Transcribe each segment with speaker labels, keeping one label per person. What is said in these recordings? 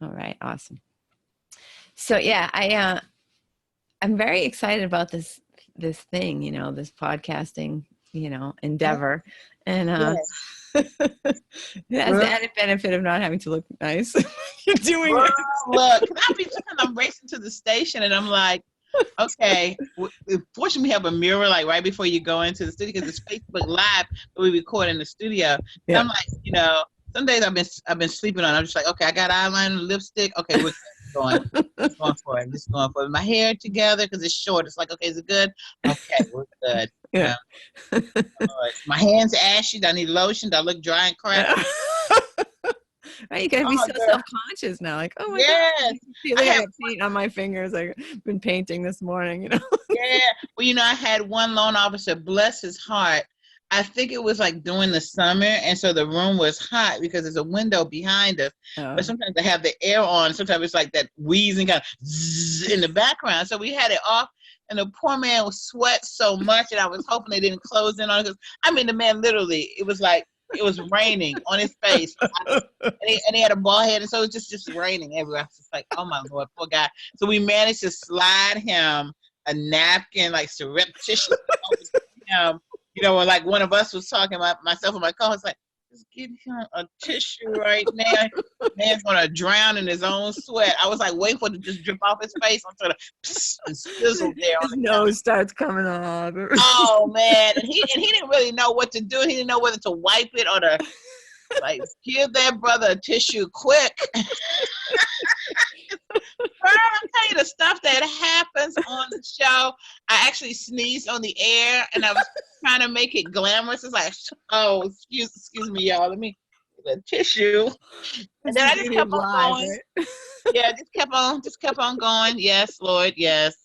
Speaker 1: All right. Awesome. So yeah, I'm very excited about this thing, this podcasting, endeavor. And it has the added benefit of not having to look nice. You're doing it.
Speaker 2: Look, I'm racing to the station and I'm like, okay, fortunately we have a mirror like right before you go into the studio because it's Facebook Live, but we record in the studio. Yeah. I'm like, some days I've been sleeping on. I'm just like, okay, I got eyeliner, lipstick. Okay, we're going. Just going for it. Just going for it. My hair together because it's short. It's like, okay, is it good? Okay, we're good.
Speaker 1: Yeah.
Speaker 2: My hands ashy. Do I need lotion? Do I look dry and crappy?
Speaker 1: Right, you gotta be so self-conscious now. Like, oh my God, I have paint on my fingers. I've been painting this morning.
Speaker 2: Yeah. Well, I had one loan officer, bless his heart. I think it was like during the summer, and so the room was hot because there's a window behind us. Oh. But sometimes they have the air on. Sometimes it's like that wheezing kind of zzz in the background. So we had it off, and the poor man was sweat so much, and I was hoping they didn't close in on it. The man literally, it was like it was raining on his face, and he had a bald head, and so it was just raining everywhere. I was just like, oh my Lord, poor guy. So we managed to slide him a napkin, like surreptitious him. When like one of us was talking about myself and my co-host, like, just give him a tissue right now. Man's gonna drown in his own sweat. I was like waiting for it to just drip off his face until and sizzle there.
Speaker 1: His nose starts coming off.
Speaker 2: Oh man, and he didn't really know what to do. He didn't know whether to wipe it or to give that brother a tissue quick. I'm telling you the stuff that happens on the show. I actually sneezed on the air, and I was trying to make it glamorous. It's like, oh, excuse me, y'all. Let me get a tissue. And then I just kept on going. Right? Yeah, just kept on going. Yes, Lord. Yes.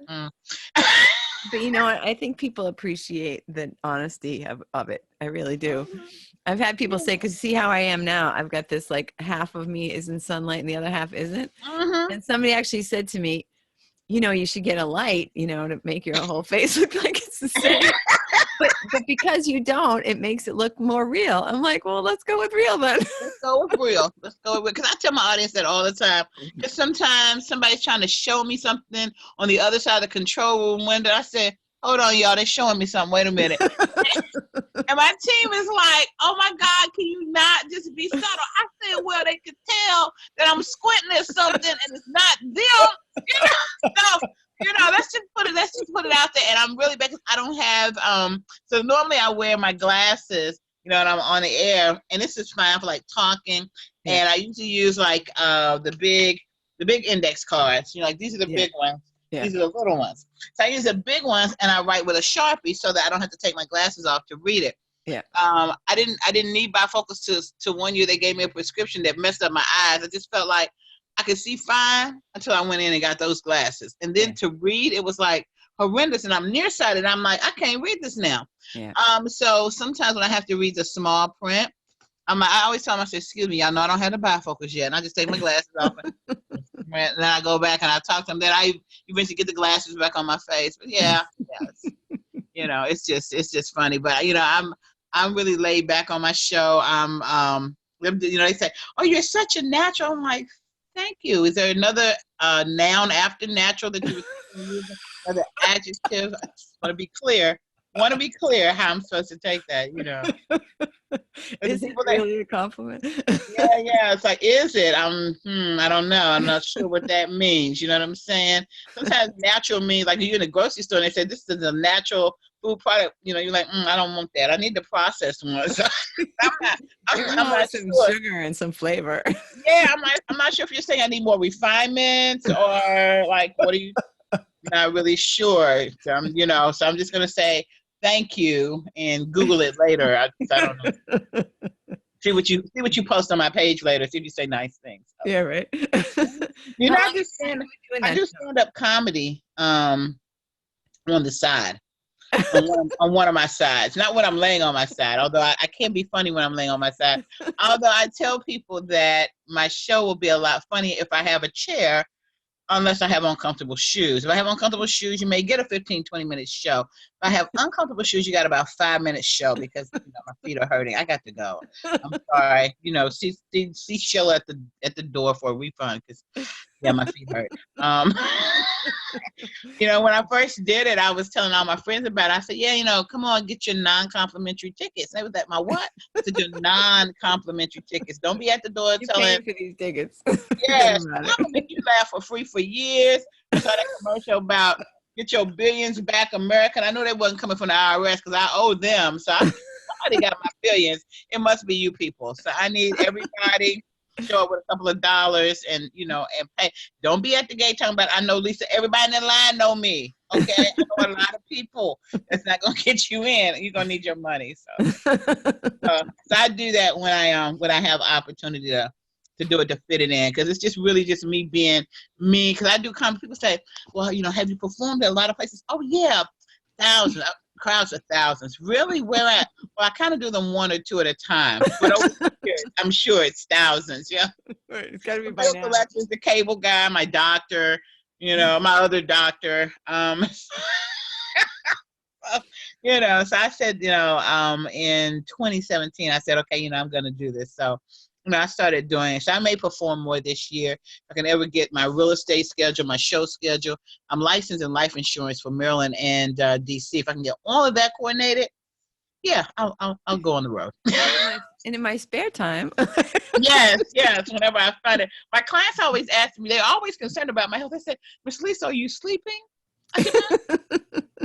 Speaker 2: Mm.
Speaker 1: But you know what? I think people appreciate the honesty of it. I really do. I've had people say, because see how I am now, I've got this like half of me is in sunlight and the other half isn't. Mm-hmm. And somebody actually said to me, you should get a light, to make your whole face look like it's the same. but because you don't, it makes it look more real. I'm like, well, let's go with real then.
Speaker 2: Let's go with real. Because I tell my audience that all the time. Because sometimes somebody's trying to show me something on the other side of the control room window. I said, hold on, y'all, they're showing me something. Wait a minute. And my team is like, oh my God, can you not just be subtle? I said, well, they could tell that I'm squinting at something and it's not them. So, let's just put it out there. And I'm really bad because I don't have so normally I wear my glasses, and I'm on the air, and this is fine for like talking. Yeah. And I usually use like the big index cards. Like these are the big ones. Yeah. These are the little ones. So I use the big ones and I write with a Sharpie so that I don't have to take my glasses off to read it.
Speaker 1: Yeah.
Speaker 2: I didn't need bifocals to 1 year. They gave me a prescription that messed up my eyes. I just felt like I could see fine until I went in and got those glasses. And then to read, it was like horrendous. And I'm nearsighted. I'm like, I can't read this now.
Speaker 1: Yeah.
Speaker 2: So sometimes when I have to read the small print, I always tell them, I say, excuse me, y'all know I don't have the bifocals yet. And I just take my glasses off. And then I go back and I talk to them. Then I eventually get the glasses back on my face. But it's just funny. But I'm really laid back on my show. They say, oh, you're such a natural. I'm like, thank you. Is there another noun after natural that you would use? Another adjective? I just want to be clear how I'm supposed to take that.
Speaker 1: Is it really a compliment?
Speaker 2: Yeah. It's like, is it? I don't know. I'm not sure what that means. You know what I'm saying? Sometimes natural means like you're in a grocery store and they say this is a natural food product. You're like, I don't want that. I need the processed one. So I'm not
Speaker 1: some
Speaker 2: sure.
Speaker 1: Sugar and some flavor.
Speaker 2: Yeah, I'm not sure if you're saying I need more refinement or like what are you? Not really sure. So I'm just gonna say thank you and Google it later. I don't know. See what you post on my page later. See if you say nice things.
Speaker 1: Yeah, right.
Speaker 2: I do stand up comedy on the side. on one of my sides. Not when I'm laying on my side, although I can't be funny when I'm laying on my side. Although I tell people that my show will be a lot funnier if I have a chair unless I have uncomfortable shoes. If I have uncomfortable shoes, you may get a 15, 20-minute show. If I have uncomfortable shoes, you got about 5 minutes show because my feet are hurting. I got to go. I'm sorry. See Sheila at the door for a refund because my feet hurt. When I first did it, I was telling all my friends about it. I said, come on, get your non-complimentary tickets. They was like, my what? I said, your non-complimentary tickets. Don't be at the door
Speaker 1: You're
Speaker 2: telling.
Speaker 1: paying for these tickets.
Speaker 2: Yes, I'm gonna make you laugh for free for years. I saw that commercial about get your billions back, America. And I knew they wasn't coming from the IRS because I owe them. So somebody got my billions. It must be you people. So I need everybody show up with a couple of dollars and and pay. Don't be at the gate talking about I know Lisa. Everybody in the line know me. Okay, I know a lot of people. That's not gonna get you in. You're gonna need your money. So I do that when I have opportunity to do it, to fit it in, because it's just really just me being me. Because I do come, people say, well, have you performed at a lot of places? Oh yeah, thousands, crowds of thousands. Really? Where at? Well, I kind of do them one or two at a time, but over the years, I'm sure it's thousands. Yeah,
Speaker 1: right. It's got to be by now.
Speaker 2: Collections, the cable guy, my doctor, my other doctor. So I said, in 2017, I said, okay, I'm going to do this. So, I started doing it. So I may perform more this year. If I can ever get my real estate schedule, my show schedule. I'm licensed in life insurance for Maryland and DC. If I can get all of that coordinated, yeah, I'll go on the road.
Speaker 1: And in my spare time.
Speaker 2: Yes. Whenever I find it. My clients always ask me, they're always concerned about my health. They said, Miss Lisa, are you sleeping? I said,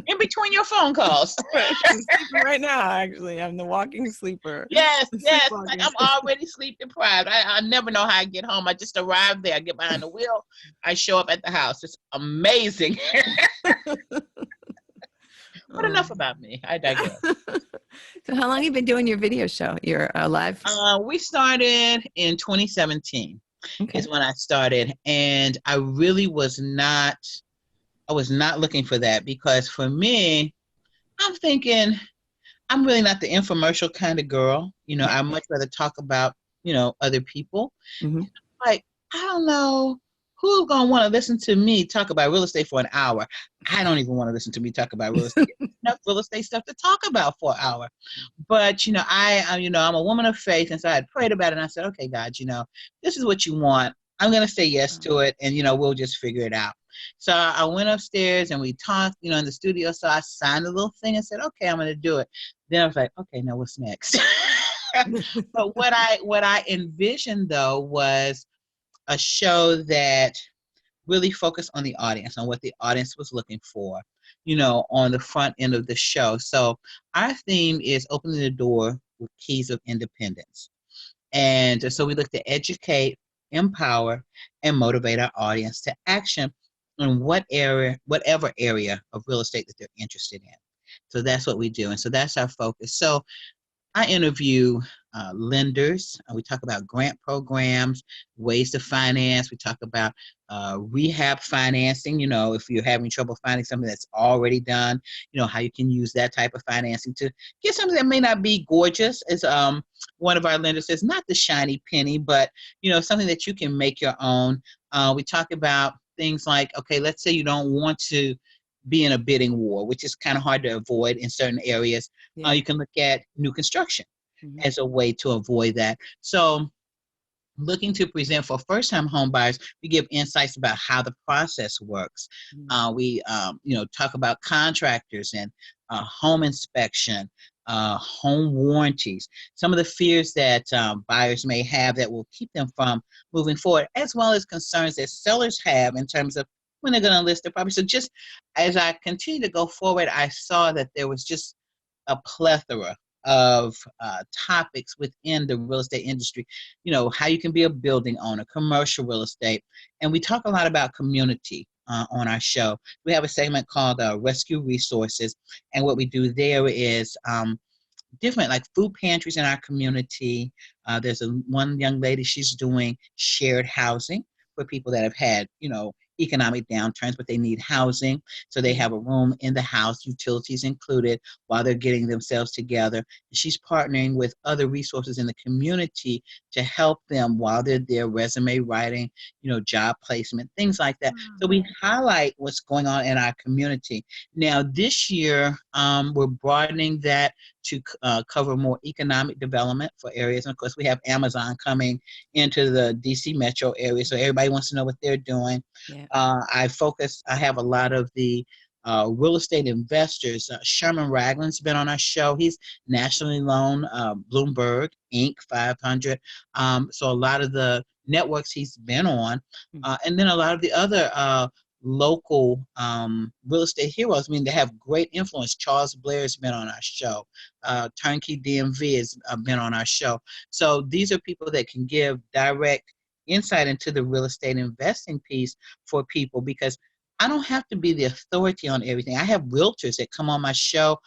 Speaker 2: in between your phone calls.
Speaker 1: I'm sleeping right now, actually. I'm the walking sleeper.
Speaker 2: Yes. Like I'm already sleep deprived. I never know how I get home. I just arrive there. I get behind the wheel. I show up at the house. It's amazing. But enough about me. I digress.
Speaker 1: So how long have you been doing your video show? Your live?
Speaker 2: We started in 2017 is when I started. And I really was not looking for that, because for me, I'm thinking I'm really not the infomercial kind of girl. I much rather talk about, other people.
Speaker 1: Mm-hmm.
Speaker 2: Like, I don't know who's going to want to listen to me talk about real estate for an hour. I don't even want to listen to me talk about real estate. Enough real estate stuff to talk about for an hour. But, I'm a woman of faith. And so I had prayed about it. And I said, okay, God, this is what you want. I'm going to say yes to it. And, we'll just figure it out. So I went upstairs and we talked, in the studio. So I signed a little thing and said, okay, I'm going to do it. Then I was like, okay, now what's next? But what I envisioned, though, was a show that really focused on the audience, on what the audience was looking for, on the front end of the show. So our theme is opening the door with keys of independence. And so we look to educate, empower, and motivate our audience to action in whatever area of real estate that they're interested in. So that's what we do. And so that's our focus. So I interview lenders. We talk about grant programs, ways to finance. We talk about rehab financing. If you're having trouble finding something that's already done, how you can use that type of financing to get something that may not be gorgeous, as one of our lenders says, not the shiny penny, but something that you can make your own. We talk about things like, okay, let's say you don't want to be in a bidding war, which is kind of hard to avoid in certain areas.
Speaker 1: Yeah.
Speaker 2: You can look at new construction as a way to avoid that. So looking to present for first-time home buyers, we give insights about how the process works. We talk about contractors and home inspection, home warranties, some of the fears that buyers may have that will keep them from moving forward, as well as concerns that sellers have in terms of when they're going to list their property. So just as I continue to go forward, I saw that there was just a plethora of topics within the real estate industry, how you can be a building owner, commercial real estate. And we talk a lot about community on our show. We have a segment called Rescue Resources. And what we do there is different, like food pantries in our community. There's one young lady, she's doing shared housing for people that have had, economic downturns, but they need housing. So they have a room in the house, utilities included, while they're getting themselves together. She's partnering with other resources in the community to help them while they're there, resume writing, job placement, things like that. So we highlight what's going on in our community. Now, this year, we're broadening that to cover more economic development for areas. And of course, we have Amazon coming into the DC metro area. So everybody wants to know what they're doing.
Speaker 1: Yeah.
Speaker 2: I have a lot of the real estate investors. Sherman Ragland's been on our show. He's nationally known, Bloomberg, Inc., 500. So a lot of the networks he's been on. And then a lot of the other local real estate heroes. I mean, they have great influence. Charles Blair's been on our show. Turnkey DMV has been on our show. So these are people that can give direct insight into the real estate investing piece for people, because I don't have to be the authority on everything. I have realtors that come on my show.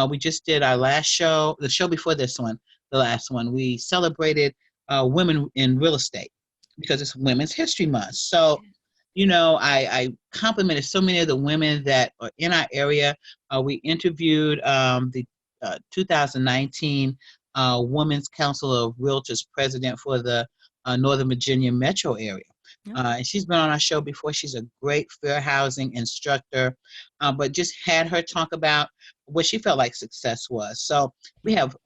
Speaker 2: We just did our last show, the show before this one, the last one. We celebrated women in real estate because it's Women's History Month. So, I complimented so many of the women that are in our area. We interviewed the 2019 Women's Council of Realtors president for the Northern Virginia metro area. And she's been on our show before. She's a great fair housing instructor, but just had her talk about what she felt like success was. So we have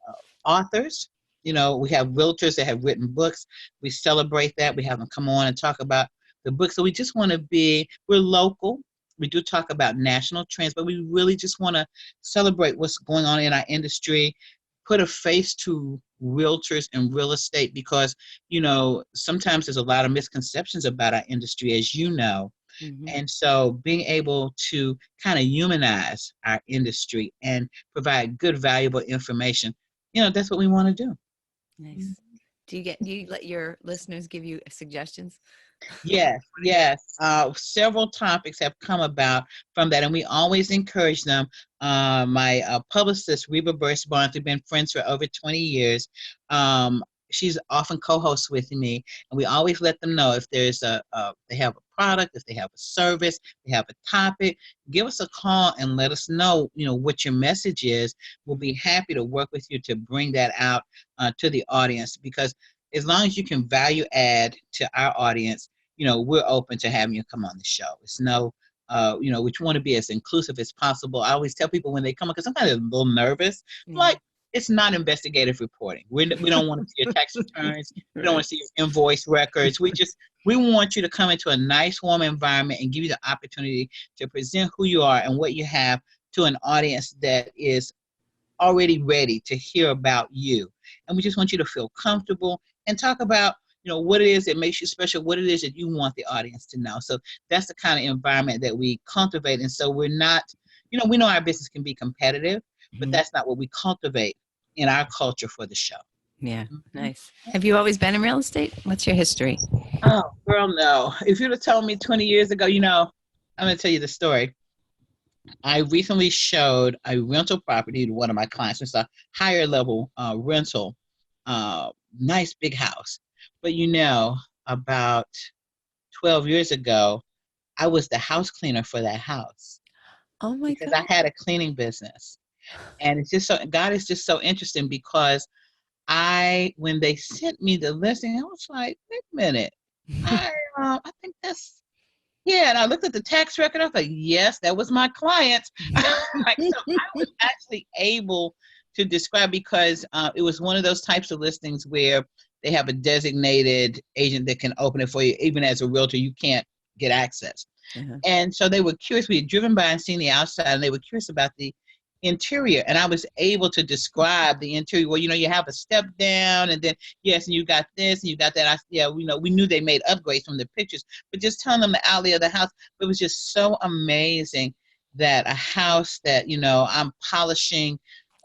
Speaker 2: authors, we have realtors that have written books. We celebrate that. We have them come on and talk about the book. So we just want to we're local. We do talk about national trends, but we really just want to celebrate what's going on in our industry, put a face to realtors and real estate, because, sometimes there's a lot of misconceptions about our industry, as you know. And so being able to kind of humanize our industry and provide good, valuable information, that's what we want to do.
Speaker 1: Nice. Do you let your listeners give you suggestions?
Speaker 2: Yes. Several topics have come about from that, and we always encourage them. My publicist, Reba Burst-Barnes, we've been friends for over 20 years. She's often co-hosts with me, and we always let them know if there's they have a product, if they have a service, they have a topic, give us a call and let us know, what your message is. We'll be happy to work with you to bring that out to the audience, because as long as you can value add to our audience, we're open to having you come on the show. It's no, we want to be as inclusive as possible. I always tell people when they come on, because sometimes they're a little nervous, like, it's not investigative reporting. We don't want to see your tax returns. We don't want to see your invoice records. We want you to come into a nice, warm environment and give you the opportunity to present who you are and what you have to an audience that is already ready to hear about you. And we just want you to feel comfortable and talk about, what it is that makes you special, what it is that you want the audience to know. So that's the kind of environment that we cultivate. And so we're not, we know our business can be competitive, but that's not what we cultivate in our culture for the show.
Speaker 1: Yeah, nice. Have you always been in real estate? What's your history?
Speaker 2: Oh, girl, no. If you'd have told me 20 years ago, I'm going to tell you the story. I recently showed a rental property to one of my clients. It's a higher level rental, nice big house. But about 12 years ago, I was the house cleaner for that house.
Speaker 1: Oh my God.
Speaker 2: Because I had a cleaning business. And it's just God is just so interesting, because when they sent me the listing, I was like, wait a minute. I think that's, and I looked at the tax record. I was like, yes, that was my client. So I was actually able to describe, because it was one of those types of listings where they have a designated agent that can open it for you. Even as a realtor, you can't get access. And so they were curious. We had driven by and seen the outside, and they were curious about the interior. And I was able to describe the interior. Well, you have a step down, and then, yes, and you got this, and you got that. We knew they made upgrades from the pictures, but just telling them the alley of the house, it was just so amazing that a house that, I'm polishing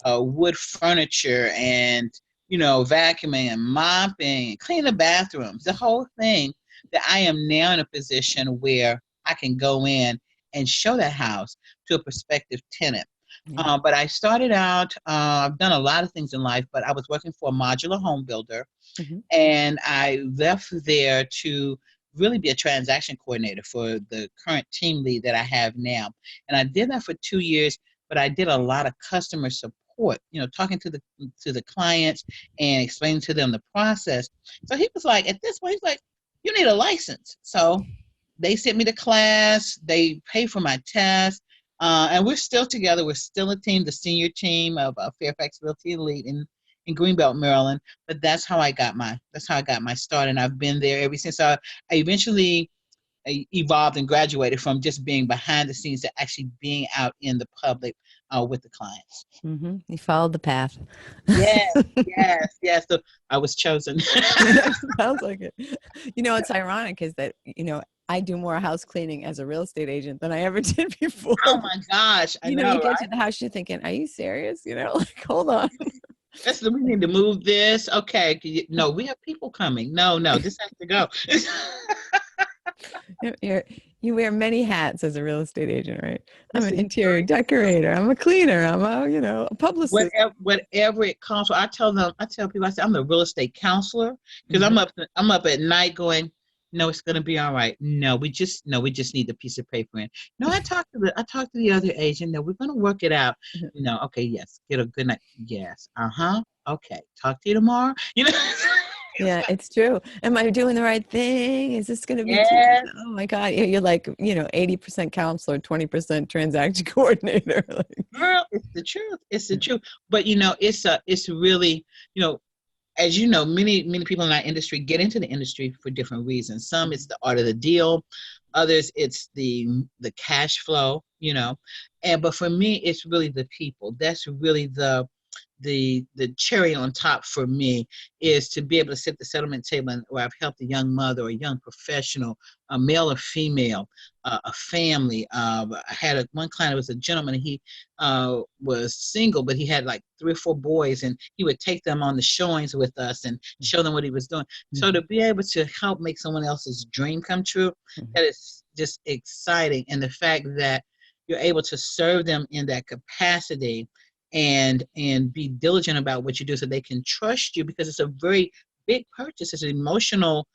Speaker 2: wood furniture and, vacuuming and mopping, cleaning the bathrooms, the whole thing, that I am now in a position where I can go in and show that house to a prospective tenant. But I started out, I've done a lot of things in life, but I was working for a modular home builder, and I left there to really be a transaction coordinator for the current team lead that I have now. And I did that for 2 years, but I did a lot of customer support, talking to the clients and explaining to them the process. So he was like, at this point, he's like, you need a license. So they sent me to class, they paid for my test, and we're still together. We're still a team, the senior team of Fairfax Realty Elite in Greenbelt, Maryland. But that's how I got my start, and I've been there ever since. I eventually evolved and graduated from just being behind the scenes to actually being out in the public with the clients.
Speaker 1: Mm-hmm. You followed the path.
Speaker 2: Yes. So I was chosen.
Speaker 1: Sounds like it. It's ironic is that, I do more house cleaning as a real estate agent than I ever did before.
Speaker 2: Oh my gosh. I know,
Speaker 1: you get
Speaker 2: right?
Speaker 1: to the house, you're thinking, are you serious? Hold on.
Speaker 2: We need to move this. Okay. No, we have people coming. No, this has to go.
Speaker 1: You wear many hats as a real estate agent, right? I'm an interior decorator. I'm a cleaner. I'm a publicist.
Speaker 2: Whatever it comes to. I tell people, I say, I'm the real estate counselor, because I'm up at night going, no, it's going to be all right. No, we just need the piece of paper in. No, I talked to the other agent. No, we're going to work it out. Okay, yes. Get a good night. Yes. Okay. Talk to you tomorrow.
Speaker 1: Yeah, it's true. Am I doing the right thing? Is this going to be
Speaker 2: yes.
Speaker 1: Oh my God. You're like, 80% counselor, 20% transaction coordinator.
Speaker 2: Girl, it's the truth. It's the truth. But it's really, as you know, many people in our industry get into the industry for different reasons. Some it's the art of the deal, others it's the cash flow, but for me it's really the people. That's really the cherry on top for me, is to be able to sit at the settlement table where I've helped a young mother or a young professional, a male or female, a family. I had one client, was a gentleman, and he was single, but he had like 3 or 4 boys, and he would take them on the showings with us and show them what he was doing. So to be able to help make someone else's dream come true, that is just exciting. And the fact that you're able to serve them in that capacity and be diligent about what you do so they can trust you, because it's a very big purchase. It's an emotional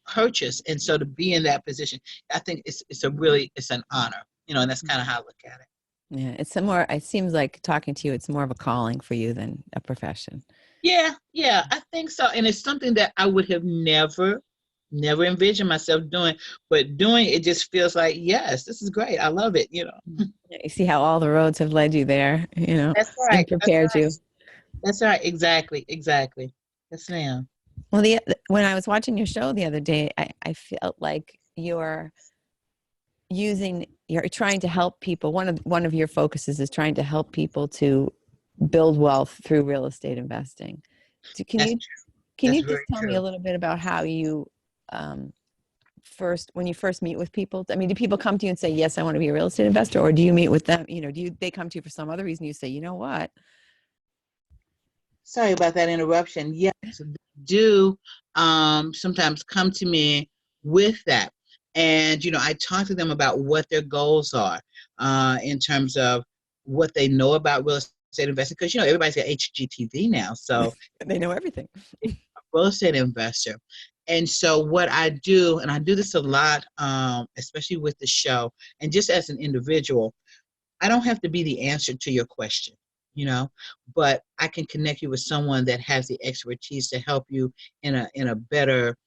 Speaker 2: purchase. And so to be in that position, I think it's an honor, and that's kind of how I look at it.
Speaker 1: Yeah, it seems like talking to you, it's more of a calling for you than a profession.
Speaker 2: Yeah, I think so. And it's something that I would have never envisioned myself doing, but doing it just feels like, yes, this is great. I love it, You
Speaker 1: see how all the roads have led you there,
Speaker 2: That's right.
Speaker 1: And prepared you.
Speaker 2: That's right. Exactly. Yes, ma'am.
Speaker 1: Well, when I was watching your show the other day, I felt like you're trying to help people. One of your focuses is trying to help people to build wealth through real estate investing. So can you just tell me a little bit about how you when you first meet with people? I mean, do people come to you and say, yes, I want to be a real estate investor? Or do you meet with them? They come to you for some other reason? You say, you know what?
Speaker 2: Sorry about that interruption. Yes, they do sometimes come to me with that. And, I talk to them about what their goals are in terms of what they know about real estate investing. Because, everybody's got HGTV now. So
Speaker 1: they know everything.
Speaker 2: Real estate investor. And so what I do, and I do this a lot, especially with the show, and just as an individual, I don't have to be the answer to your question, but I can connect you with someone that has the expertise to help you in a better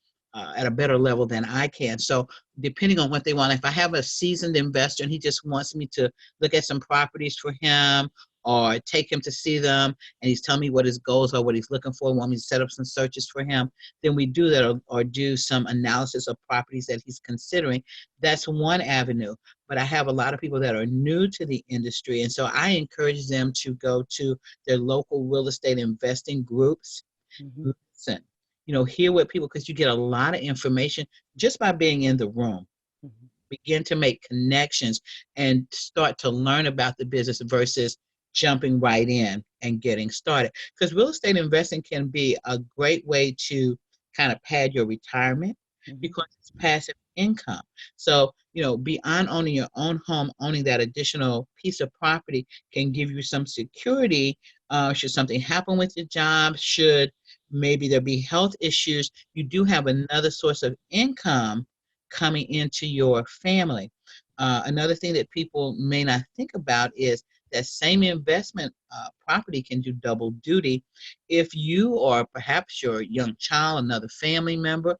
Speaker 2: at a better level than I can. So depending on what they want, if I have a seasoned investor and he just wants me to look at some properties for him or take him to see them, and he's telling me what his goals are, what he's looking for, want me to set up some searches for him, then we do that, or do some analysis of properties that he's considering. That's one avenue. But I have a lot of people that are new to the industry, and so I encourage them to go to their local real estate investing groups. Listen, hear what people, because you get a lot of information just by being in the room. Begin to make connections and start to learn about the business versus jumping right in and getting started. Because real estate investing can be a great way to kind of pad your retirement, because it's passive income. So, beyond owning your own home, owning that additional piece of property can give you some security should something happen with your job, should maybe there'll be health issues, you do have another source of income coming into your family. Another thing that people may not think about is that same investment property can do double duty if you or perhaps your young child, another family member,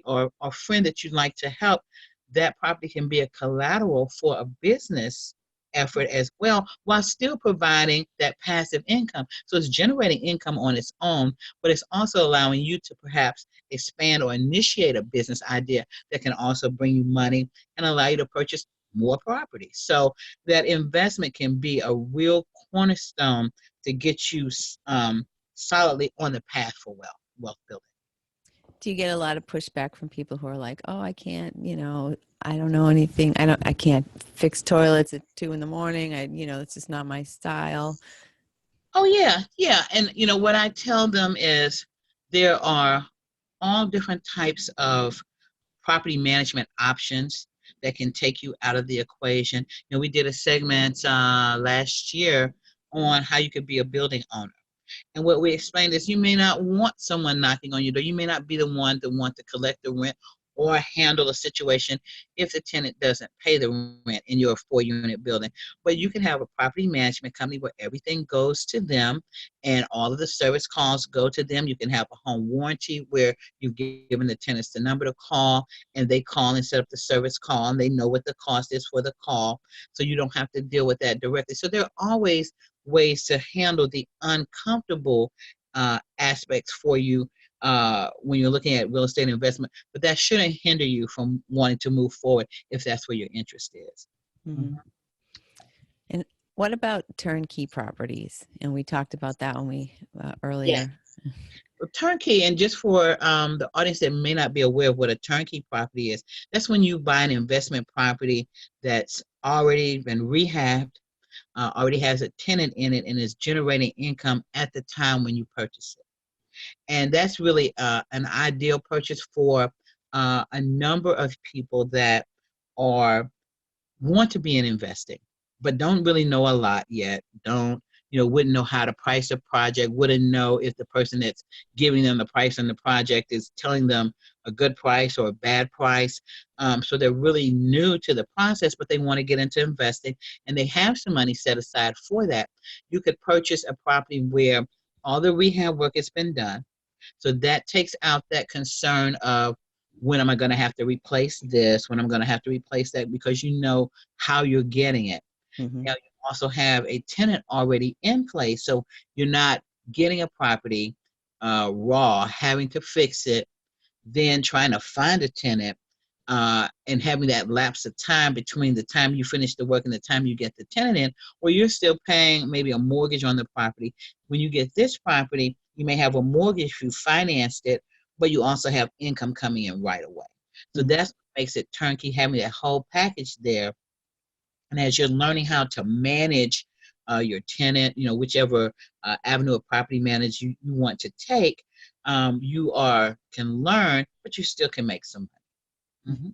Speaker 2: or friend that you'd like to help. That property can be a collateral for a business effort as well, while still providing that passive income. So it's generating income on its own, but it's also allowing you to perhaps expand or initiate a business idea that can also bring you money and allow you to purchase more property. So that investment can be a real cornerstone to get you solidly on the path for wealth building.
Speaker 1: Do you get a lot of pushback from people who are like, "Oh, I can't, I don't know anything. I can't fix toilets at 2 a.m. It's just not my style."
Speaker 2: Oh yeah, yeah. And what I tell them is there are all different types of property management options that can take you out of the equation. We did a segment last year on how you could be a building owner. And what we explained is you may not want someone knocking on your door. You may not be the one to want to collect the rent or handle a situation if the tenant doesn't pay the rent in your 4-unit building. But you can have a property management company where everything goes to them and all of the service calls go to them. You can have a home warranty where you've given the tenants the number to call and they call and set up the service call and they know what the cost is for the call. So you don't have to deal with that directly. So there are always ways to handle the uncomfortable aspects for you when you're looking at real estate investment, but that shouldn't hinder you from wanting to move forward if that's where your interest is.
Speaker 1: Mm-hmm. And what about turnkey properties? And we talked about that when we earlier.
Speaker 2: Yeah. Well, turnkey, and just for the audience that may not be aware of what a turnkey property is, that's when you buy an investment property that's already been rehabbed, already has a tenant in it, and is generating income at the time when you purchase it. And that's really an ideal purchase for a number of people that want to be in investing, but don't really know a lot yet. Wouldn't know how to price a project, wouldn't know if the person that's giving them the price on the project is telling them a good price or a bad price. So they're really new to the process, but they want to get into investing and they have some money set aside for that. You could purchase a property where all the rehab work has been done. So that takes out that concern of when am I going to have to replace this, when I'm going to have to replace that, because you know how you're getting it.
Speaker 1: Mm-hmm.
Speaker 2: Now, you also have a tenant already in place, so you're not getting a property raw, having to fix it, then trying to find a tenant and having that lapse of time between the time you finish the work and the time you get the tenant in, or you're still paying maybe a mortgage on the property. When you get this property, you may have a mortgage if you financed it, but you also have income coming in right away. So
Speaker 1: Mm-hmm.
Speaker 2: that's what makes it turnkey, having that whole package there. And as you're learning how to manage your tenant, whichever avenue of property management you want to take, you can learn, but you still can make some money. Mm-hmm.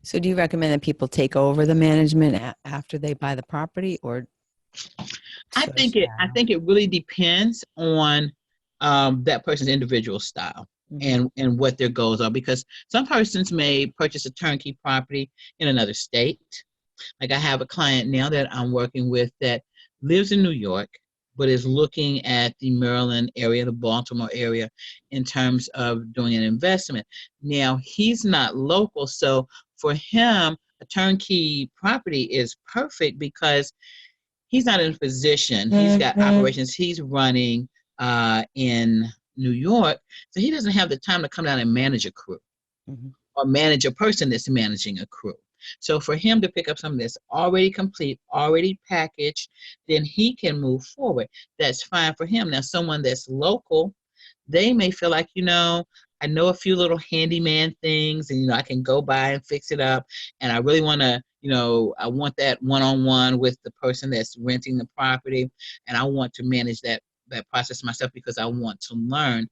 Speaker 1: So do you recommend that people take over the management after they buy the property, or?
Speaker 2: I think it really depends on that person's individual style. Mm-hmm. and what their goals are, because some persons may purchase a turnkey property in another state. Like I have a client now that I'm working with that lives in New York, but is looking at the Maryland area, the Baltimore area, in terms of doing an investment. Now, he's not local, so for him, a turnkey property is perfect because he's not in a position. He's got operations he's running in New York, so he doesn't have the time to come down and manage a crew. Mm-hmm. Or manage a person that's managing a crew. So for him to pick up something that's already complete, already packaged, then he can move forward. That's fine for him. Now, someone that's local, they may feel like, I know a few little handyman things and, I can go by and fix it up. And I really want to, I want that one-on-one with the person that's renting the property. And I want to manage that process myself because I want to learn,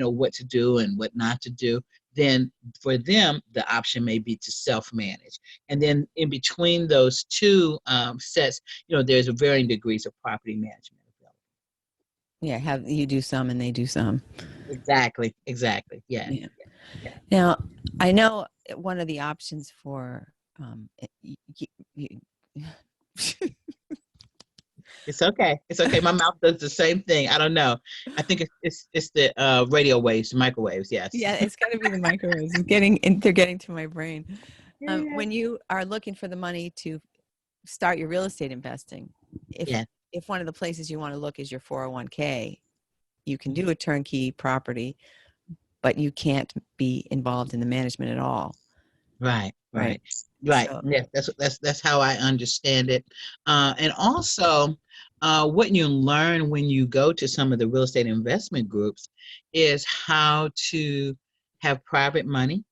Speaker 2: what to do and what not to do. Then for them, the option may be to self-manage. And then in between those two sets, there's varying degrees of property management available.
Speaker 1: Yeah, have you do some and they do some.
Speaker 2: Exactly. Yeah.
Speaker 1: Yeah.
Speaker 2: Yeah.
Speaker 1: Now, I know one of the options for
Speaker 2: It's okay. It's okay. My mouth does the same thing. I don't know. I think it's the radio waves, microwaves. Yes.
Speaker 1: yeah, it's got to be the microwaves. They're getting to my brain.
Speaker 2: Yeah.
Speaker 1: When you are looking for the money to start your real estate investing,
Speaker 2: Yeah.
Speaker 1: if one of the places you want to look is your 401k, you can do a turnkey property, but you can't be involved in the management at all.
Speaker 2: Right.
Speaker 1: Right.
Speaker 2: Right.
Speaker 1: So,
Speaker 2: Yeah. That's how I understand it. And also, what you learn when you go to some of the real estate investment groups is how to have private money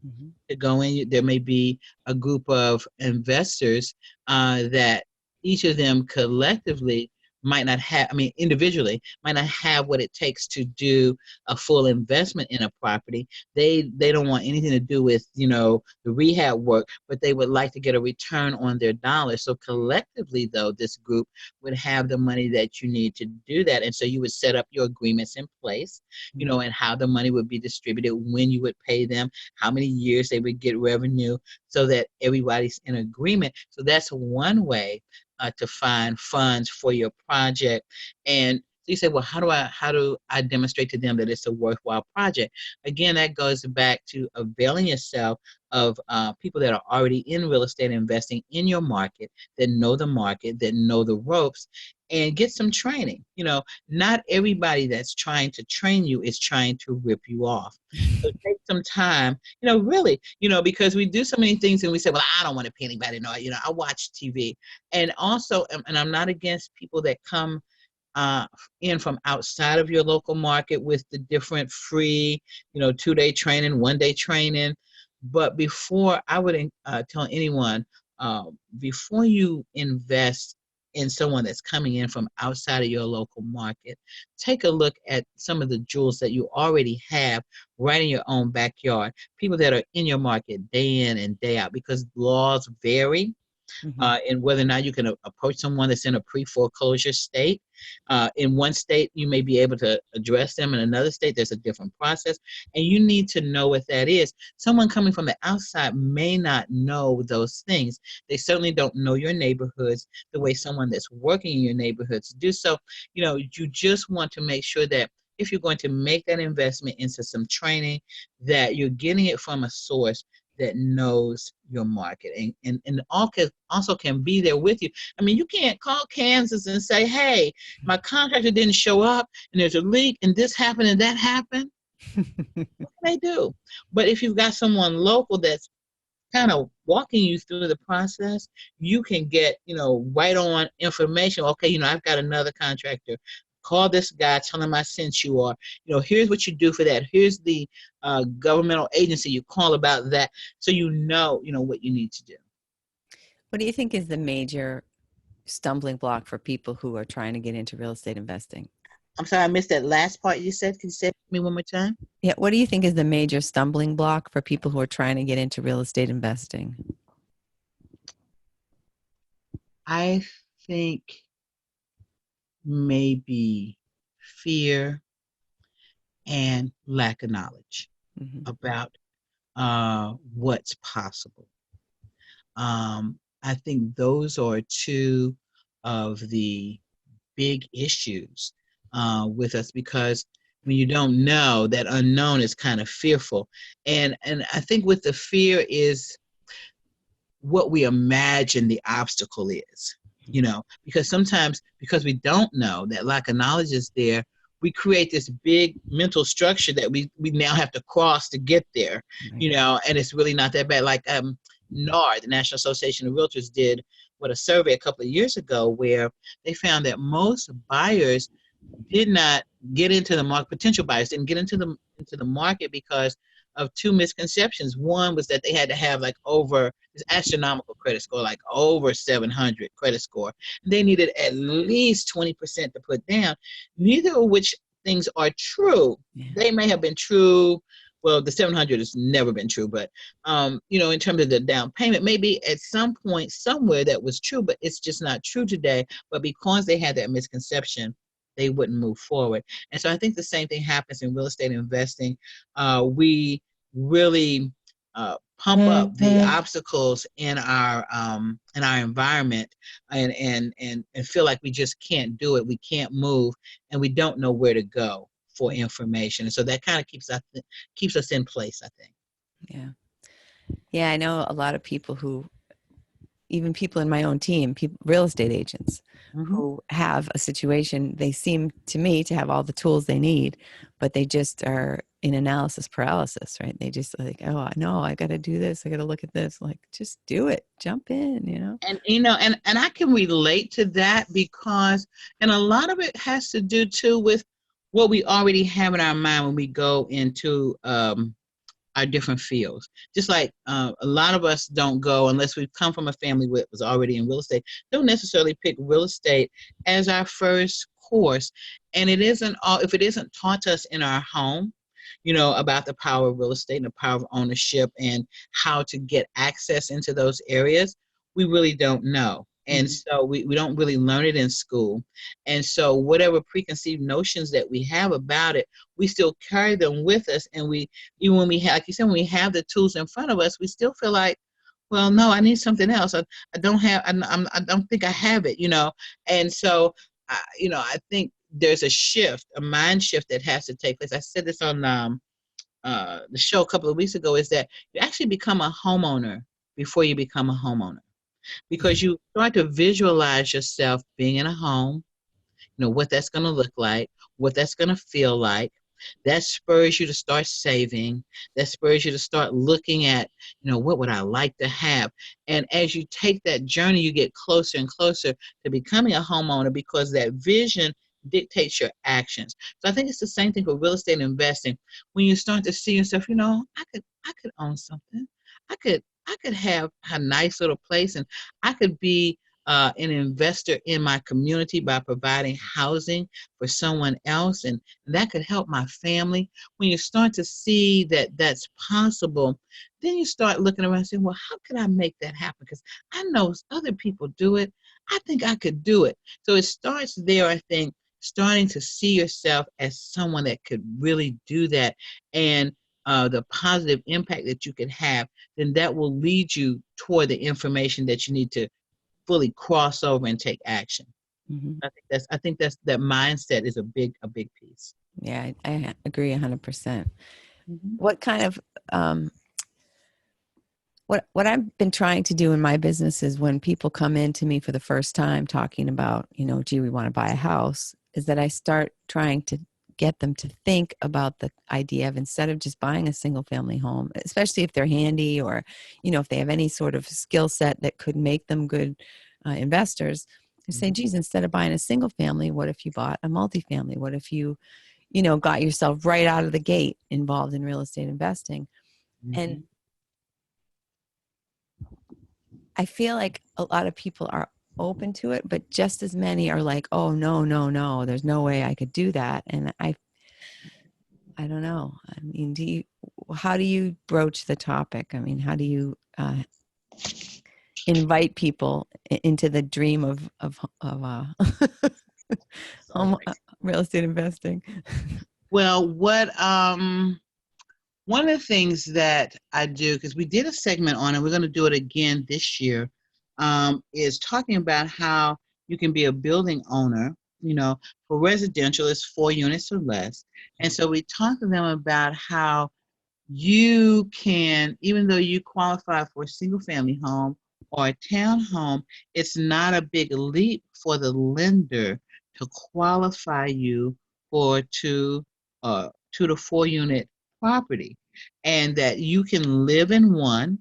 Speaker 1: mhm.
Speaker 2: to go in. There may be a group of investors that each of them collectively might not have, I mean, individually might not have what it takes to do a full investment in a property. They don't want anything to do with, the rehab work, but they would like to get a return on their dollars. So collectively, though, this group would have the money that you need to do that. And so you would set up your agreements in place, and how the money would be distributed, when you would pay them, how many years they would get revenue, so that everybody's in agreement. So that's one way to find funds for your project. And so you say, well, how do I demonstrate to them that it's a worthwhile project? Again, that goes back to availing yourself of people that are already in real estate investing in your market, that know the market, that know the ropes, and get some training. Not everybody that's trying to train you is trying to rip you off. So take some time, really, because we do so many things and we say, well, I don't want to pay anybody. No, I watch TV. And also, and I'm not against people that come in from outside of your local market with the different free, 2-day training, 1-day training. But before, I would tell anyone, before you invest in someone that's coming in from outside of your local market, take a look at some of the jewels that you already have right in your own backyard. People that are in your market day in and day out, because laws vary. And whether or not you can approach someone that's in a pre-foreclosure state. In one state, you may be able to address them. In another state, there's a different process. And you need to know what that is. Someone coming from the outside may not know those things. They certainly don't know your neighborhoods the way someone that's working in your neighborhoods do. So, you just want to make sure that if you're going to make that investment into some training, that you're getting it from a source that knows your market and also can be there with you. I mean, you can't call Kansas and say, hey, my contractor didn't show up and there's a leak and this happened and that happened. What can they do? But if you've got someone local that's kind of walking you through the process, you can get, right on information. Okay, I've got another contractor. Call this guy, tell him I sent you, or, here's what you do for that. Here's the governmental agency you call about that. So what you need to do.
Speaker 1: What do you think is the major stumbling block for people who are trying to get into real estate investing?
Speaker 2: I'm sorry, I missed that last part you said. Can you say it to me one more time?
Speaker 1: Yeah, what do you think is the major stumbling block for people who are trying to get into real estate investing?
Speaker 2: I think maybe fear and lack of knowledge about what's possible. I think those are two of the big issues with us, because when you don't know, that unknown is kind of fearful. And I think with the fear is what we imagine the obstacle is, because sometimes, because we don't know, that lack of knowledge is there, we create this big mental structure that we now have to cross to get there,
Speaker 1: Right.
Speaker 2: and it's really not that bad. Like NAR, the National Association of Realtors, did a survey a couple of years ago where they found that most buyers did not get into the market. Potential buyers didn't get into the market because of two misconceptions. One was that they had to have like over this astronomical credit score, like over 700 credit score. They needed at least 20% to put down. Neither of which things are true.
Speaker 1: Yeah.
Speaker 2: They may have been true. Well, the 700 has never been true, but in terms of the down payment, maybe at some point somewhere that was true, but it's just not true today. But because they had that misconception, they wouldn't move forward. And so I think the same thing happens in real estate investing. We really pump up the obstacles in our environment, and feel like we just can't do it. We can't move, and we don't know where to go for information. And so that kind of keeps us in place, I think.
Speaker 1: Yeah. Yeah, I know a lot of people who, even people in my own team, real estate agents, who have a situation, they seem to me to have all the tools they need, but they just are in analysis paralysis, right? They just like, oh, no, I got to do this. I got to look at this. Like, just do it. Jump in, you know?
Speaker 2: And, and I can relate to that because, and a lot of it has to do too with what we already have in our mind when we go into our different fields. Just like a lot of us don't go, unless we've come from a family that was already in real estate, don't necessarily pick real estate as our first course. And it isn't all, if it isn't taught to us in our home, about the power of real estate and the power of ownership and how to get access into those areas, we really don't know. And so we don't really learn it in school. And so whatever preconceived notions that we have about it, we still carry them with us. And even when we have, like you said, when we have the tools in front of us, we still feel like, well, no, I need something else. I don't don't think I have it, And so, I think there's a mind shift that has to take place. I said this on the show a couple of weeks ago, is that you actually become a homeowner before you become a homeowner. Because you start to visualize yourself being in a home, what that's going to look like, what that's going to feel like. That spurs you to start saving. That spurs you to start looking at, what would I like to have? And as you take that journey, you get closer and closer to becoming a homeowner, because that vision dictates your actions. So I think it's the same thing for real estate investing. When you start to see yourself, I could own something. I could have a nice little place, and I could be an investor in my community by providing housing for someone else, and that could help my family. When you start to see that that's possible, then you start looking around and saying, well, how could I make that happen? Because I know other people do it. I think I could do it. So it starts there, I think, starting to see yourself as someone that could really do that, and the positive impact that you can have, then that will lead you toward the information that you need to fully cross over and take action. I think that mindset is a big piece.
Speaker 1: Yeah, I agree 100%. What kind of what I've been trying to do in my business is, when people come in to me for the first time talking about, gee, we want to buy a house, is that I start trying to get them to think about the idea of, instead of just buying a single family home, especially if they're handy, or, if they have any sort of skill set that could make them good investors, they say, geez, instead of buying a single family, what if you bought a multifamily? What if you, got yourself right out of the gate involved in real estate investing? And I feel like a lot of people are open to it, but just as many are like, oh, no, there's no way I could do that. And I don't know. I mean, how do you broach the topic? I mean, how do you invite people into the dream of home, real estate investing?
Speaker 2: Well, one of the things that I do, because we did a segment on it, we're going to do it again this year, is talking about how you can be a building owner. For residential, it's 4 units or less. And so we talk to them about how you can, even though you qualify for a single family home or a townhome, it's not a big leap for the lender to qualify you for 2 to 4 unit property, and that you can live in one.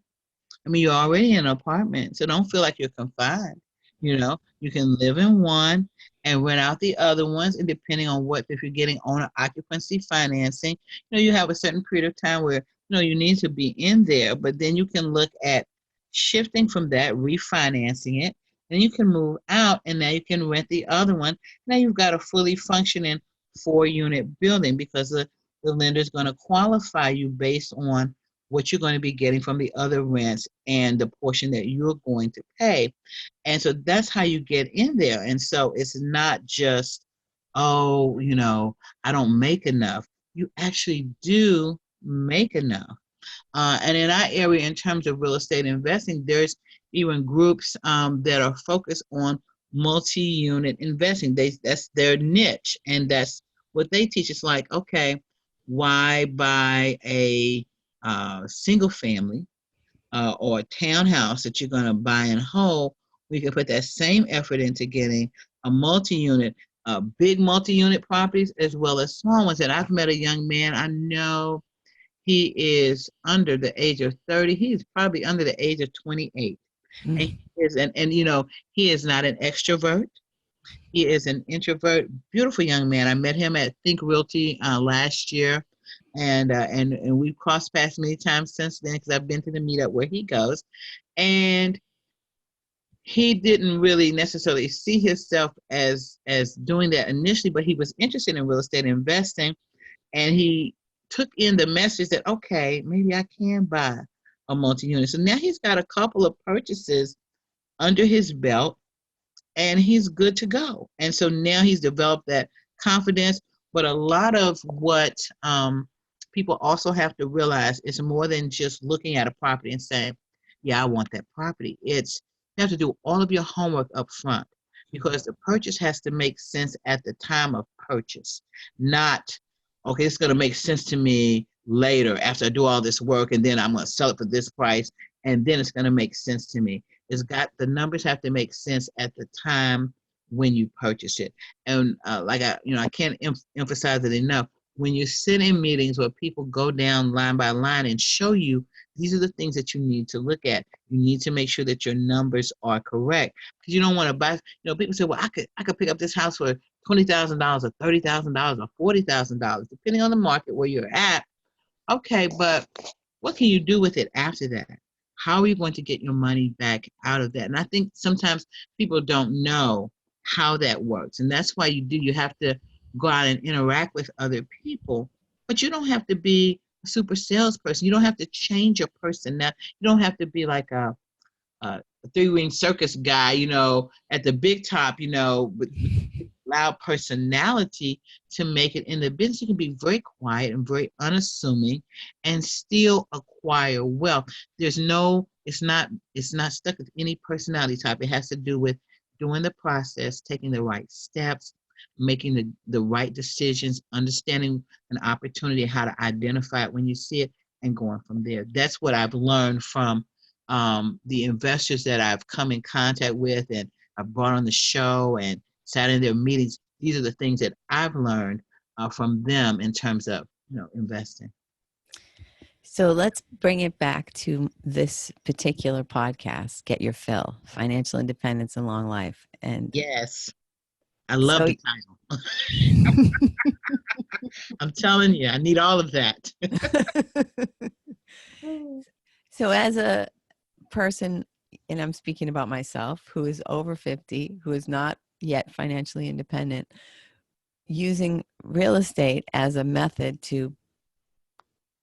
Speaker 2: I mean, you're already in an apartment, so don't feel like you're confined. You can live in one and rent out the other ones, and depending on if you're getting owner occupancy financing, you have a certain period of time where, you need to be in there, but then you can look at shifting from that, refinancing it, then you can move out, and now you can rent the other one. Now you've got a fully functioning 4-unit building, because the lender is going to qualify you based on what you're going to be getting from the other rents and the portion that you're going to pay. And so that's how you get in there. And so it's not just oh, I don't make enough. You actually do make enough. And in our area, in terms of real estate investing, there's even groups that are focused on multi-unit investing. That's their niche, and that's what they teach. It's like, okay, why buy a single family or a townhouse that you're going to buy in whole? We can put that same effort into getting a multi-unit, big multi-unit properties as well as small ones. And I've met a young man I know. He is under the age of 30. He's probably under the age of 28. And he is, he is not an extrovert. He is an introvert, beautiful young man. I met him at Think Realty last year, and we've crossed paths many times since then because I've been to the meetup where he goes. And he didn't really necessarily see himself as doing that initially, but he was interested in real estate investing, and he took in the message that, okay, maybe I can buy a multi-unit. So now he's got a couple of purchases under his belt, and he's good to go. And so now he's developed that confidence. But a lot of what people also have to realize is more than just looking at a property and saying, yeah, I want that property. It's, you have to do all of your homework up front, because the purchase has to make sense at the time of purchase, not, okay, it's going to make sense to me later after I do all this work, and then I'm going to sell it for this price, and then it's going to make sense to me. The numbers have to make sense at the time when you purchase it. And I can't emphasize it enough. When you sit in meetings where people go down line by line and show you, these are the things that you need to look at. You need to make sure that your numbers are correct, because you don't want to buy. People say, well, I could pick up this house for $20,000 or $30,000 or $40,000, depending on the market where you're at. Okay, but what can you do with it after that? How are you going to get your money back out of that? And I think sometimes people don't know how that works. And that's why you have to go out and interact with other people. But you don't have to be a super salesperson. You don't have to change your personnel. You don't have to be like a three-ring circus guy, at the big top, with loud personality to make it in the business. You can be very quiet and very unassuming and still acquire wealth. It's not stuck with any personality type. It has to do with doing the process, taking the right steps, making the right decisions, understanding an opportunity, how to identify it when you see it, and going from there. That's what I've learned from the investors that I've come in contact with and I've brought on the show and sat in their meetings. These are the things that I've learned from them in terms of investing.
Speaker 1: So let's bring it back to this particular podcast, Get Your Fill, Financial Independence and Long Life. And
Speaker 2: yes, I love the title. I'm telling you, I need all of that.
Speaker 1: So as a person, and I'm speaking about myself, who is over 50, who is not yet financially independent, using real estate as a method to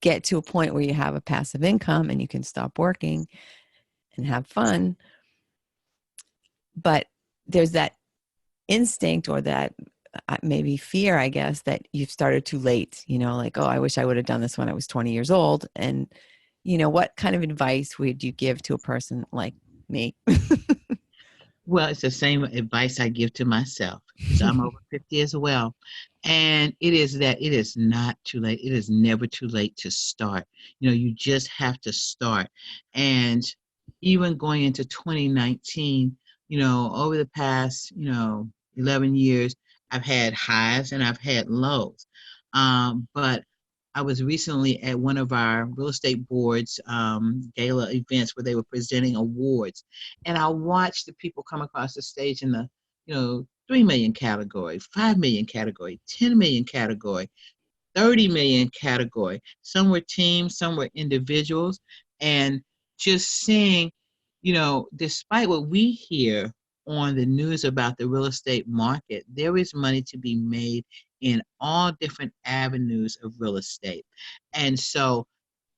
Speaker 1: get to a point where you have a passive income and you can stop working and have fun. But there's that instinct, or that maybe fear, I guess, that you've started too late, like, oh, I wish I would have done this when I was 20 years old. And, what kind of advice would you give to a person like me?
Speaker 2: Well, it's the same advice I give to myself. So I'm over 50 as well. And it is that it is not too late. It is never too late to start. You just have to start. And even going into 2019, over the past, 11 years, I've had highs and I've had lows. But I was recently at one of our real estate boards gala events where they were presenting awards, and I watched the people come across the stage in the 3 million category, 5 million category, 10 million category, 30 million category. Some were teams, some were individuals, and just seeing, despite what we hear on the news about the real estate market, there is money to be made in all different avenues of real estate. And so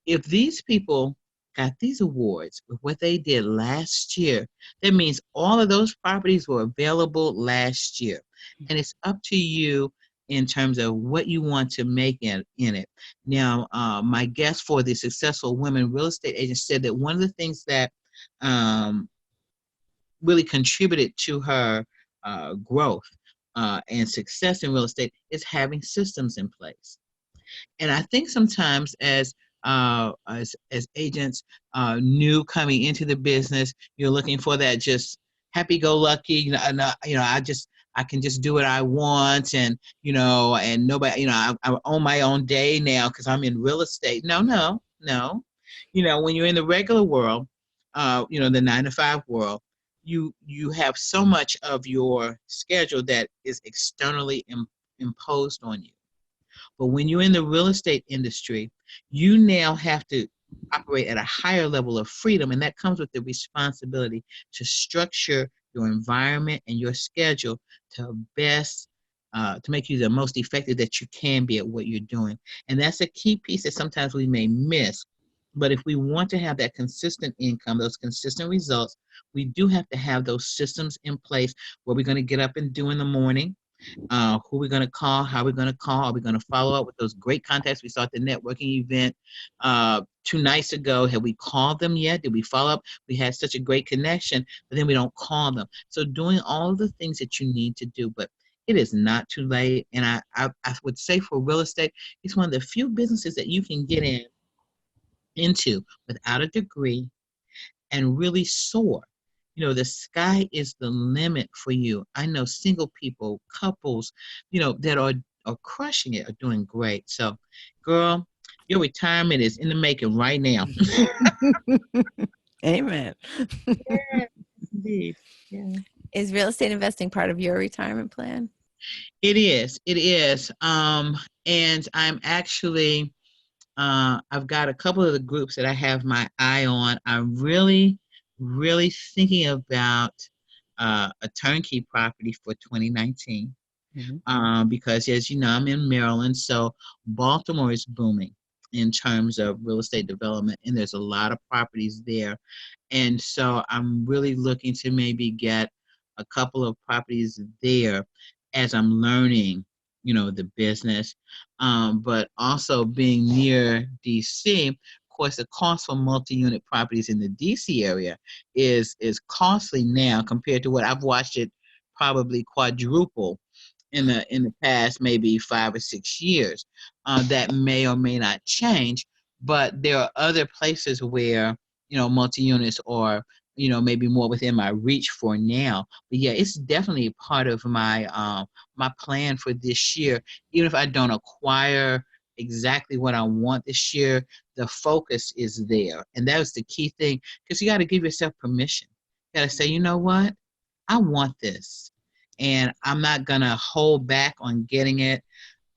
Speaker 2: if these people got these awards with what they did last year, that means all of those properties were available last year. And it's up to you in terms of what you want to make in it. Now, my guest for the Successful Women Real Estate Agent said that one of the things that um, really contributed to her growth and success in real estate is having systems in place. And I think sometimes as agents new coming into the business, you're looking for that just happy-go-lucky, I can just do what I want, and nobody, I own my own day now because I'm in real estate. No, no, no. When you're in the regular world, the 9 to 5 world, you have so much of your schedule that is externally imposed on you. But when you're in the real estate industry, you now have to operate at a higher level of freedom, and that comes with the responsibility to structure your environment and your schedule to make you the most effective that you can be at what you're doing. And that's a key piece that sometimes we may miss. But if we want to have that consistent income, those consistent results, we do have to have those systems in place where we're going to get up and do in the morning, who we're going to call, how we're going to call. Are we going to follow up with those great contacts we saw at the networking event 2 nights ago? Have we called them yet? Did we follow up? We had such a great connection, but then we don't call them. So doing all of the things that you need to do, but it is not too late. And I would say for real estate, it's one of the few businesses that you can get into without a degree and really soar. The sky is the limit for you. I know single people, couples, that are crushing it, are doing great. So, girl, your retirement is in the making right now.
Speaker 1: Amen.
Speaker 2: Yeah, indeed. Yeah.
Speaker 1: Is real estate investing part of your retirement plan?
Speaker 2: It is. It is. And I'm actually, I've got a couple of the groups that I have my eye on. I'm really, really thinking about a turnkey property for 2019. Because as you know, I'm in Maryland, so Baltimore is booming in terms of real estate development, and there's a lot of properties there. And so I'm really looking to maybe get a couple of properties there as I'm learning, the business. But also being near DC, of course, the cost for multi-unit properties in the DC area is costly now compared to what I've watched it probably quadruple in the past maybe 5 or 6 years. That may or may not change, but there are other places where multi-units are maybe more within my reach for now. But yeah, it's definitely part of my plan for this year. Even if I don't acquire exactly what I want this year, the focus is there, and that was the key thing, because you got to give yourself permission. You got to say, you know what, I want this, and I'm not going to hold back on getting it.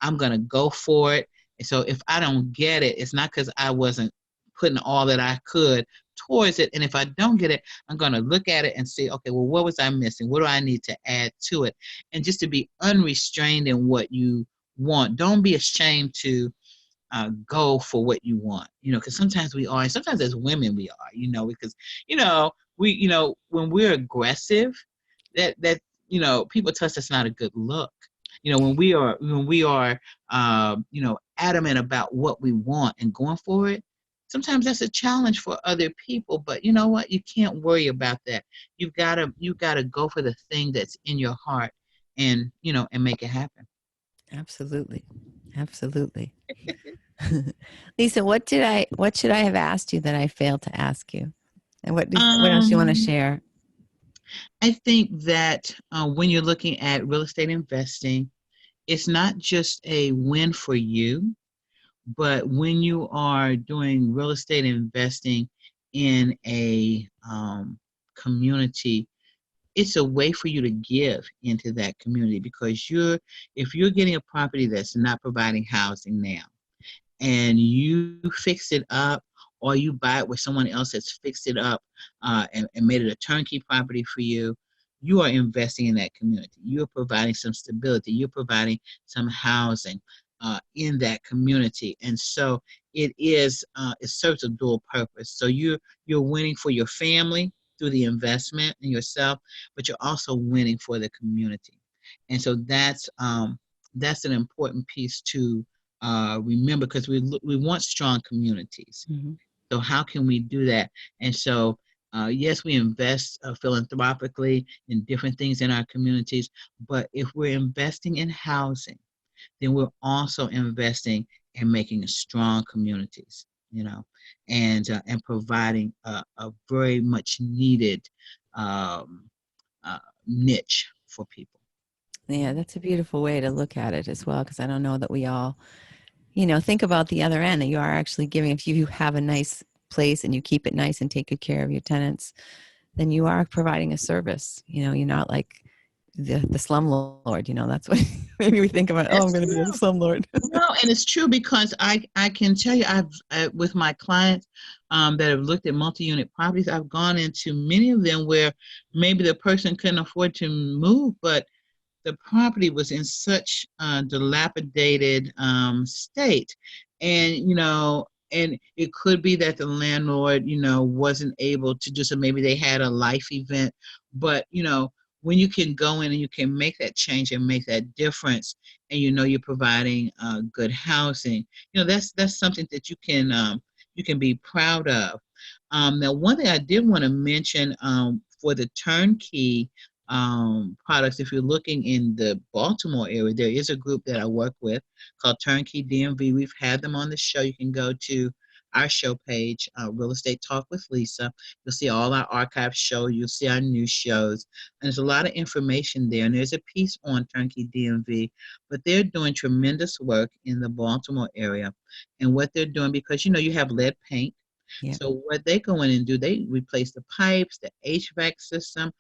Speaker 2: I'm going to go for it. And so if I don't get it, it's not because I wasn't putting all that I could towards it. And if I don't get it, I'm going to look at it and say, okay, well, what was I missing? What do I need to add to it? And just to be unrestrained in what you want. Don't be ashamed to go for what you want, because sometimes we are, and sometimes as women we are, because, when we're aggressive, that people tell us that's not a good look. When we are adamant about what we want and going for it, sometimes that's a challenge for other people. But you know what? You can't worry about that. You gotta go for the thing that's in your heart, and make it happen.
Speaker 1: Absolutely. Lisa, what should I have asked you that I failed to ask you? And what else do you want to share?
Speaker 2: I think that when you're looking at real estate investing, it's not just a win for you, but when you are doing real estate investing in a community, it's a way for you to give into that community, because if you're getting a property that's not providing housing now, and you fix it up, or you buy it with someone else that's fixed it up and made it a turnkey property for you, you are investing in that community. You're providing some stability. You're providing some housing in that community. And so it serves a dual purpose. So you're winning for your family through the investment in yourself, but you're also winning for the community. And so that's an important piece to remember, because we want strong communities.
Speaker 1: Mm-hmm.
Speaker 2: So how can we do that? And so, yes, we invest philanthropically in different things in our communities, but if we're investing in housing, then we're also investing in making strong communities, and providing a very much needed um, niche for people.
Speaker 1: Yeah, that's a beautiful way to look at it as well, because I don't know that we all, think about the other end, that you are actually giving. If you have a nice place and you keep it nice and take good care of your tenants, then you are providing a service. You're not like the slumlord. That's what maybe we think about. Oh, I'm
Speaker 2: That's
Speaker 1: going to be a
Speaker 2: true.
Speaker 1: slumlord.
Speaker 2: No, and it's true, because I can tell you, with my clients that have looked at multi-unit properties, I've gone into many of them where maybe the person couldn't afford to move, but the property was in such a dilapidated state, and it could be that the landlord wasn't able to do so. Maybe they had a life event, but when you can go in and you can make that change and make that difference, and you're providing good housing, that's something that you can be proud of. Now, one thing I did want to mention, for the turnkey products, if you're looking in the Baltimore area, there is a group that I work with called Turnkey DMV. We've had them on the show. You can go to our show page, Real Estate Talk with Lisa. You'll see all our archive show. You'll see our new shows. And there's a lot of information there. And there's a piece on Turnkey DMV, but they're doing tremendous work in the Baltimore area. And what they're doing, because you have lead paint.
Speaker 1: Yeah.
Speaker 2: So what they go in and do, they replace the pipes, the HVAC system.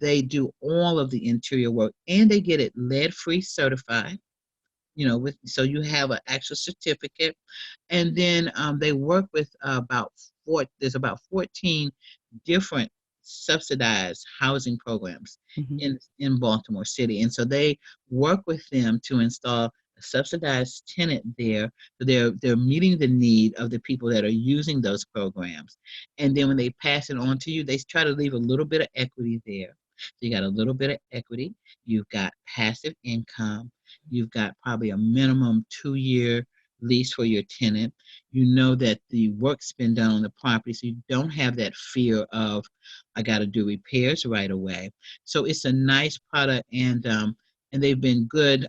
Speaker 2: They do all of the interior work, and they get it lead-free certified. So you have an actual certificate, and then they work with there's about 14 different subsidized housing programs
Speaker 1: Mm-hmm.
Speaker 2: in Baltimore City, and so they work with them to install a subsidized tenant there. So they're meeting the need of the people that are using those programs, and then when they pass it on to you, they try to leave a little bit of equity there. So you got a little bit of equity. You've got passive income. You've got probably a minimum 2-year lease for your tenant. You know that the work's been done on the property, so you don't have that fear of, I got to do repairs right away. So it's a nice product, and they've been good.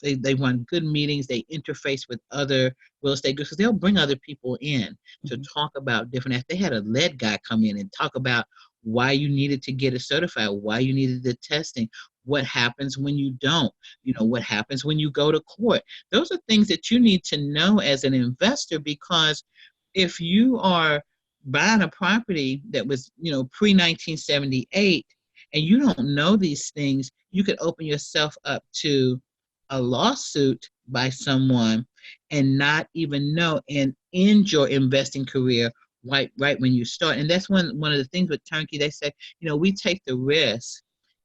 Speaker 2: They run good meetings. They interface with other real estate groups, because they'll bring other people in to talk about different. If they had a lead guy come in and talk about why you needed to get it certified, why you needed the testing, what happens when you don't, what happens when you go to court. Those are things that you need to know as an investor, because if you are buying a property that was, pre-1978, and you don't know these things, you could open yourself up to a lawsuit by someone and not even know, and end your investing career right when you start. And that's one of the things with Turnkey. They say, we take the risk,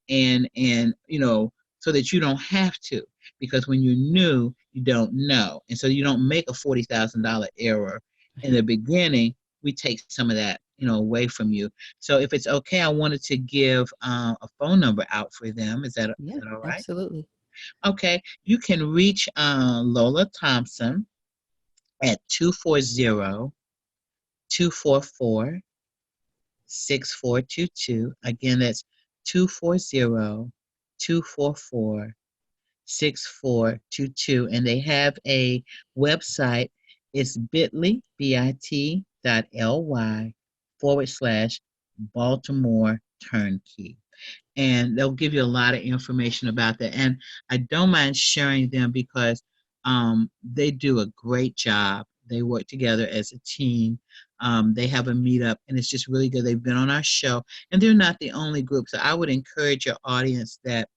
Speaker 2: and so that you don't have to, because when you're new, you don't know, and so you don't make a $40,000 error in the beginning. We take some of that away from you. So if it's okay, I wanted to give a phone number out for them. Is that
Speaker 1: Yeah,
Speaker 2: all right?
Speaker 1: absolutely.
Speaker 2: Okay, you can reach Lola Thompson at 240-244-6422. Again, that's 240-244-6422. And they have a website. It's bit.ly/Baltimore Turnkey. And they'll give you a lot of information about that. And I don't mind sharing them, because they do a great job. They work together as a team. They have a meetup, and it's just really good. They've been on our show, and they're not the only group. So I would encourage your audience that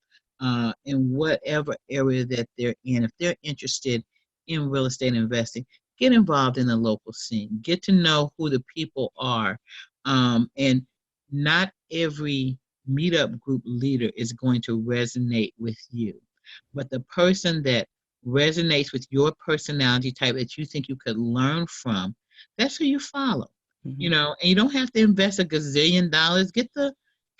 Speaker 2: in whatever area that they're in, if they're interested in real estate investing, get involved in the local scene. Get to know who the people are. And not every meetup group leader is going to resonate with you, but the person that resonates with your personality type, that you think you could learn from, that's who you follow.
Speaker 1: Mm-hmm.
Speaker 2: And you don't have to invest a gazillion dollars. Get the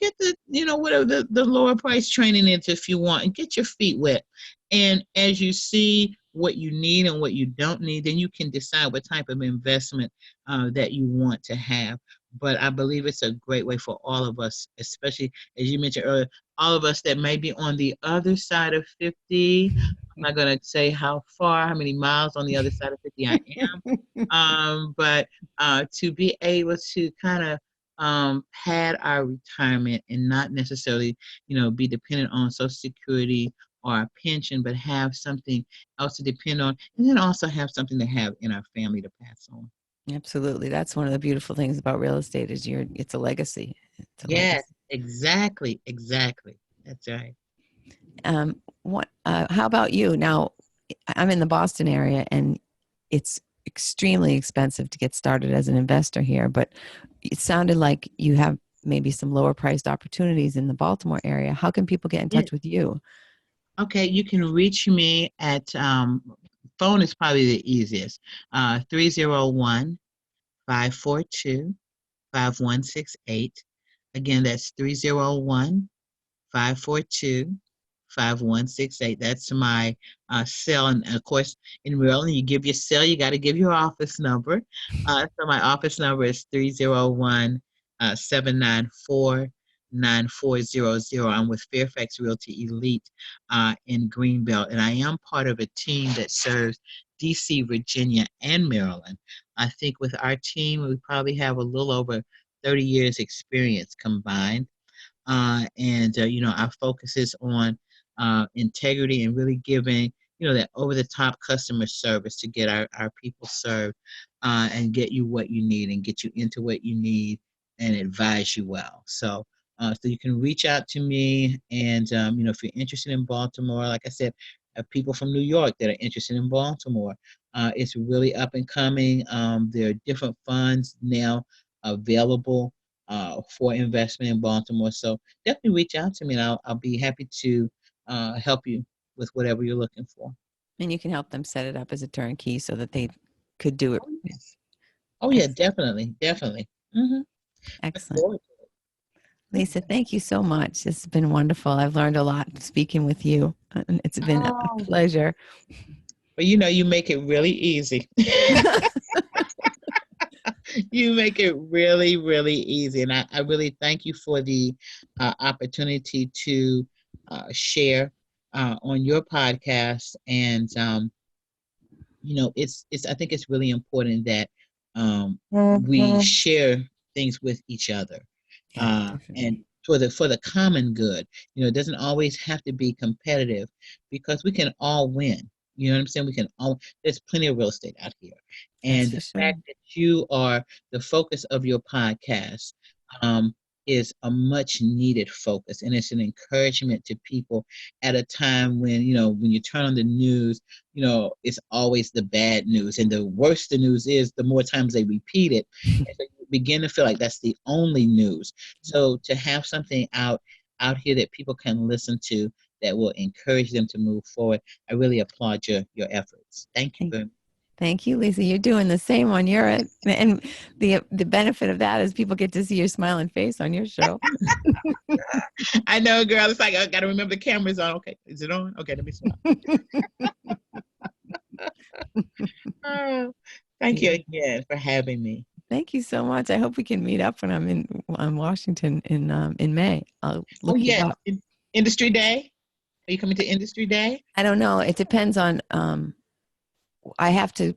Speaker 2: get the, whatever the lower price training is if you want, and get your feet wet. And as you see what you need and what you don't need, then you can decide what type of investment that you want to have. But I believe it's a great way for all of us, especially as you mentioned earlier, all of us that may be on the other side of 50. I'm not going to say how far, how many miles on the other side of 50 I am. But to be able to kind of pad our retirement and not necessarily, be dependent on Social Security or a pension, but have something else to depend on, and then also have something to have in our family to pass on.
Speaker 1: Absolutely. That's one of the beautiful things about real estate is it's a legacy. It's a
Speaker 2: Yes,
Speaker 1: legacy.
Speaker 2: exactly. That's right.
Speaker 1: How about you? Now, I'm in the Boston area and it's extremely expensive to get started as an investor here, but it sounded like you have maybe some lower priced opportunities in the Baltimore area. How can people get in touch with you?
Speaker 2: Okay, you can reach me at phone is probably the easiest. 301-542-5168. Again, that's 301-542-5168. That's my cell. And of course, in Maryland, you give your cell, you got to give your office number. So my office number is 301-794-9400. I'm with Fairfax Realty Elite in Greenbelt, and I am part of a team that serves DC, Virginia, and Maryland. I think with our team, we probably have a little over 30 years experience combined. Our focus is on integrity and really giving, that over-the-top customer service to get our people served and get you what you need and get you into what you need and advise you well. So you can reach out to me, and if you're interested in Baltimore, like I said, people from New York that are interested in Baltimore. It's really up and coming. There are different funds now available for investment in Baltimore. So definitely reach out to me, and I'll be happy to help you with whatever you're looking for.
Speaker 1: And you can help them set it up as a turnkey so that they could do it.
Speaker 2: Oh, yes. Oh yeah, definitely. Mm-hmm.
Speaker 1: Excellent. Lisa, thank you so much. This has been wonderful. I've learned a lot speaking with you, and it's been a pleasure.
Speaker 2: But you make it really easy. You make it really, really easy. And I really thank you for the opportunity to share on your podcast. And, I think it's really important that we share things with each other. And for the common good. It doesn't always have to be competitive, because we can all win. You know what I'm saying? There's plenty of real estate out here. And the fact that you are the focus of your podcast is a much needed focus. And it's an encouragement to people at a time when you turn on the news, it's always the bad news. And the worse the news is, the more times they repeat it. And so you begin to feel like that's the only news. So to have something out here that people can listen to that will encourage them to move forward, I really applaud your efforts. Thank you very much.
Speaker 1: Thank you, Lisa. You're doing the same on your end. And the benefit of that is people get to see your smiling face on your show.
Speaker 2: I know, girl. It's like, I got to remember the camera's on. Okay. Is it on? Okay, let me smile. Thank you again for having me.
Speaker 1: Thank you so much. I hope we can meet up when I'm in Washington in May. I'll look you up.
Speaker 2: Industry Day? Are you coming to Industry Day?
Speaker 1: I don't know. It depends on I have a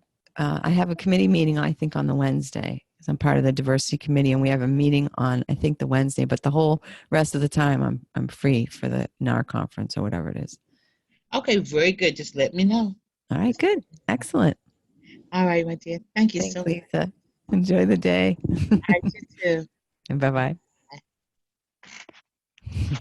Speaker 1: committee meeting, I think, on the Wednesday, because I'm part of the diversity committee, and we have a meeting on, I think, the Wednesday, but the whole rest of the time I'm free for the NAR conference or whatever it is.
Speaker 2: Okay, very good. Just let me know.
Speaker 1: All right, good. Excellent.
Speaker 2: All right, my dear. Thank you so much.
Speaker 1: Lisa. Enjoy the day.
Speaker 2: I do too.
Speaker 1: And bye-bye.
Speaker 2: Bye.